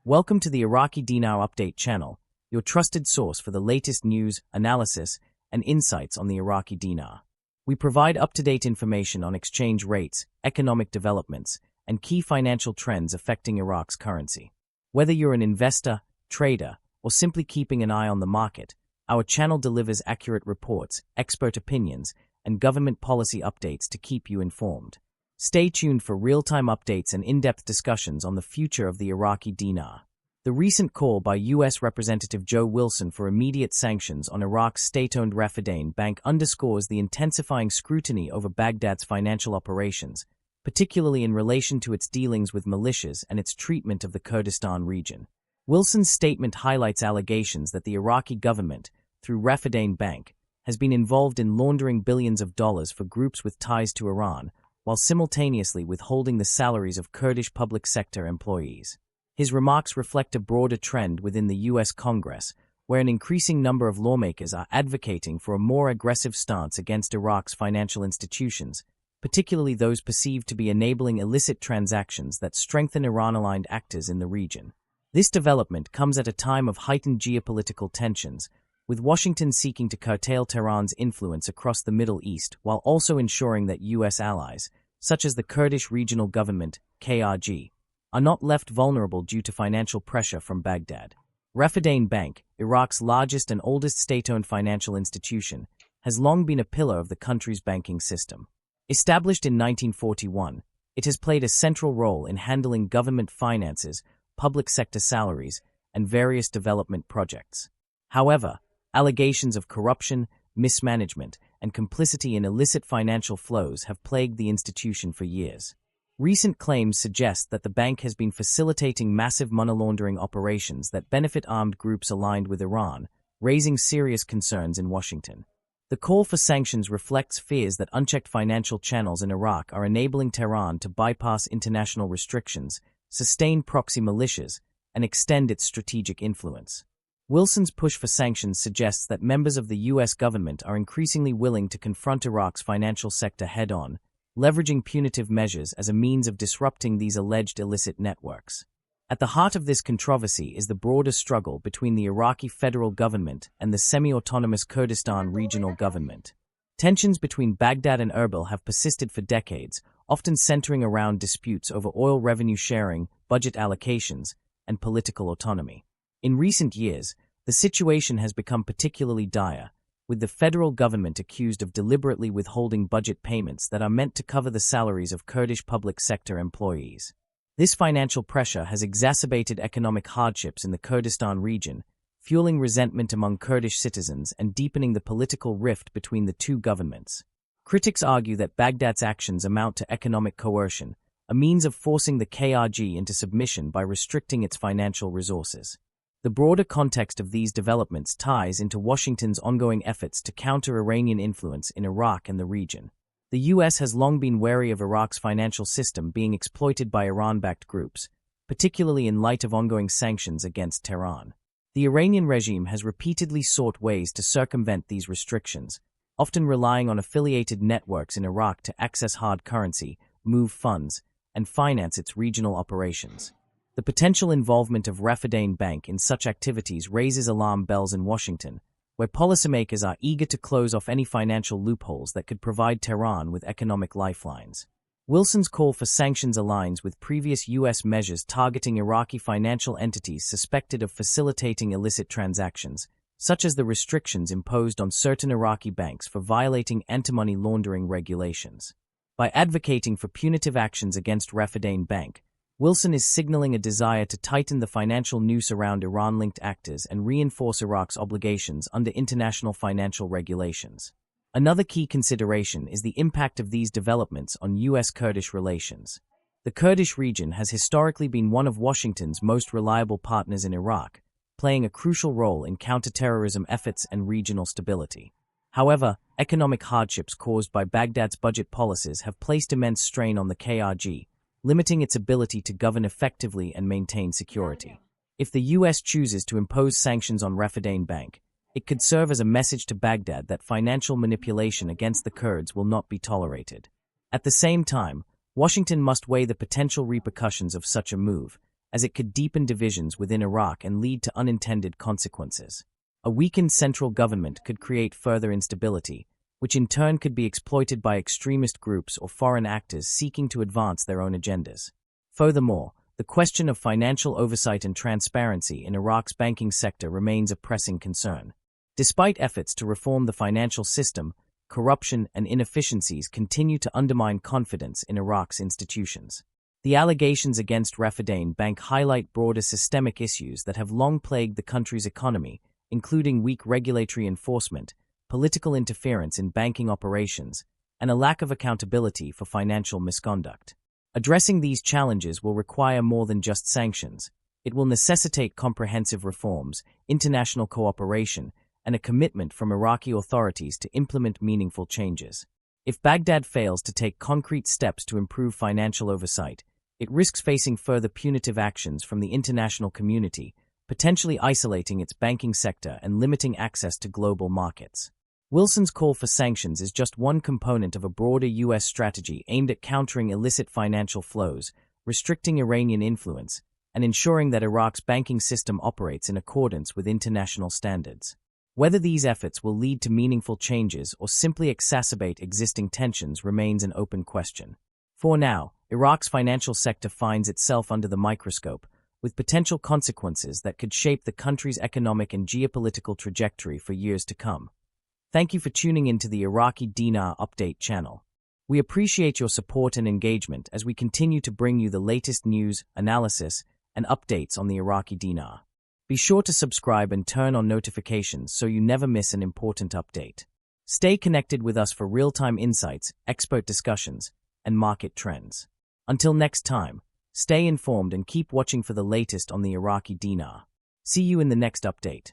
Welcome to the Iraqi Dinar Update channel, your trusted source for the latest news, analysis, and insights on the Iraqi dinar. We provide up-to-date information on exchange rates, economic developments, and key financial trends affecting Iraq's currency. Whether you're an investor, trader, or simply keeping an eye on the market, our channel delivers accurate reports, expert opinions, and government policy updates to keep you informed. Stay tuned for real-time updates and in-depth discussions on the future of the Iraqi dinar. The recent call by U.S. Representative Joe Wilson for immediate sanctions on Iraq's state-owned Revaluation Bank underscores the intensifying scrutiny over Baghdad's financial operations, particularly in relation to its dealings with militias and its treatment of the Kurdistan region. Wilson's statement highlights allegations that the Iraqi government, through Revaluation Bank, has been involved in laundering billions of dollars for groups with ties to Iran, while simultaneously withholding the salaries of Kurdish public sector employees. His remarks reflect a broader trend within the U.S. Congress, where an increasing number of lawmakers are advocating for a more aggressive stance against Iraq's financial institutions, particularly those perceived to be enabling illicit transactions that strengthen Iran-aligned actors in the region. This development comes at a time of heightened geopolitical tensions, with Washington seeking to curtail Tehran's influence across the Middle East while also ensuring that U.S. allies, such as the Kurdish Regional Government, KRG, are not left vulnerable due to financial pressure from Baghdad. Revaluation Bank, Iraq's largest and oldest state-owned financial institution, has long been a pillar of the country's banking system. Established in 1941, it has played a central role in handling government finances, public sector salaries, and various development projects. However, allegations of corruption, mismanagement, and complicity in illicit financial flows have plagued the institution for years. Recent claims suggest that the bank has been facilitating massive money laundering operations that benefit armed groups aligned with Iran, raising serious concerns in Washington. The call for sanctions reflects fears that unchecked financial channels in Iraq are enabling Tehran to bypass international restrictions, sustain proxy militias, and extend its strategic influence. Wilson's push for sanctions suggests that members of the U.S. government are increasingly willing to confront Iraq's financial sector head-on, leveraging punitive measures as a means of disrupting these alleged illicit networks. At the heart of this controversy is the broader struggle between the Iraqi federal government and the semi-autonomous Kurdistan regional government. Tensions between Baghdad and Erbil have persisted for decades, often centering around disputes over oil revenue sharing, budget allocations, and political autonomy. In recent years, the situation has become particularly dire, with the federal government accused of deliberately withholding budget payments that are meant to cover the salaries of Kurdish public sector employees. This financial pressure has exacerbated economic hardships in the Kurdistan region, fueling resentment among Kurdish citizens and deepening the political rift between the two governments. Critics argue that Baghdad's actions amount to economic coercion, a means of forcing the KRG into submission by restricting its financial resources. The broader context of these developments ties into Washington's ongoing efforts to counter Iranian influence in Iraq and the region. The U.S. has long been wary of Iraq's financial system being exploited by Iran-backed groups, particularly in light of ongoing sanctions against Tehran. The Iranian regime has repeatedly sought ways to circumvent these restrictions, often relying on affiliated networks in Iraq to access hard currency, move funds, and finance its regional operations. The potential involvement of Revaluation Bank in such activities raises alarm bells in Washington, where policymakers are eager to close off any financial loopholes that could provide Tehran with economic lifelines. Wilson's call for sanctions aligns with previous U.S. measures targeting Iraqi financial entities suspected of facilitating illicit transactions, such as the restrictions imposed on certain Iraqi banks for violating anti-money laundering regulations. By advocating for punitive actions against Revaluation Bank, Wilson is signaling a desire to tighten the financial noose around Iran-linked actors and reinforce Iraq's obligations under international financial regulations. Another key consideration is the impact of these developments on U.S.-Kurdish relations. The Kurdish region has historically been one of Washington's most reliable partners in Iraq, playing a crucial role in counterterrorism efforts and regional stability. However, economic hardships caused by Baghdad's budget policies have placed immense strain on the KRG, limiting its ability to govern effectively and maintain security. If the U.S. chooses to impose sanctions on Revaluation Bank, it could serve as a message to Baghdad that financial manipulation against the Kurds will not be tolerated. At the same time, Washington must weigh the potential repercussions of such a move, as it could deepen divisions within Iraq and lead to unintended consequences. A weakened central government could create further instability, which in turn could be exploited by extremist groups or foreign actors seeking to advance their own agendas. Furthermore, the question of financial oversight and transparency in Iraq's banking sector remains a pressing concern. Despite efforts to reform the financial system, corruption and inefficiencies continue to undermine confidence in Iraq's institutions. The allegations against Revaluation Bank highlight broader systemic issues that have long plagued the country's economy, including weak regulatory enforcement, political interference in banking operations, and a lack of accountability for financial misconduct. Addressing these challenges will require more than just sanctions. It will necessitate comprehensive reforms, international cooperation, and a commitment from Iraqi authorities to implement meaningful changes. If Baghdad fails to take concrete steps to improve financial oversight, it risks facing further punitive actions from the international community, potentially isolating its banking sector and limiting access to global markets. Wilson's call for sanctions is just one component of a broader U.S. strategy aimed at countering illicit financial flows, restricting Iranian influence, and ensuring that Iraq's banking system operates in accordance with international standards. Whether these efforts will lead to meaningful changes or simply exacerbate existing tensions remains an open question. For now, Iraq's financial sector finds itself under the microscope, with potential consequences that could shape the country's economic and geopolitical trajectory for years to come. Thank you for tuning into the Iraqi Dinar Update channel. We appreciate your support and engagement as we continue to bring you the latest news, analysis, and updates on the Iraqi Dinar. Be sure to subscribe and turn on notifications so you never miss an important update. Stay connected with us for real-time insights, expert discussions, and market trends. Until next time, stay informed and keep watching for the latest on the Iraqi Dinar. See you in the next update.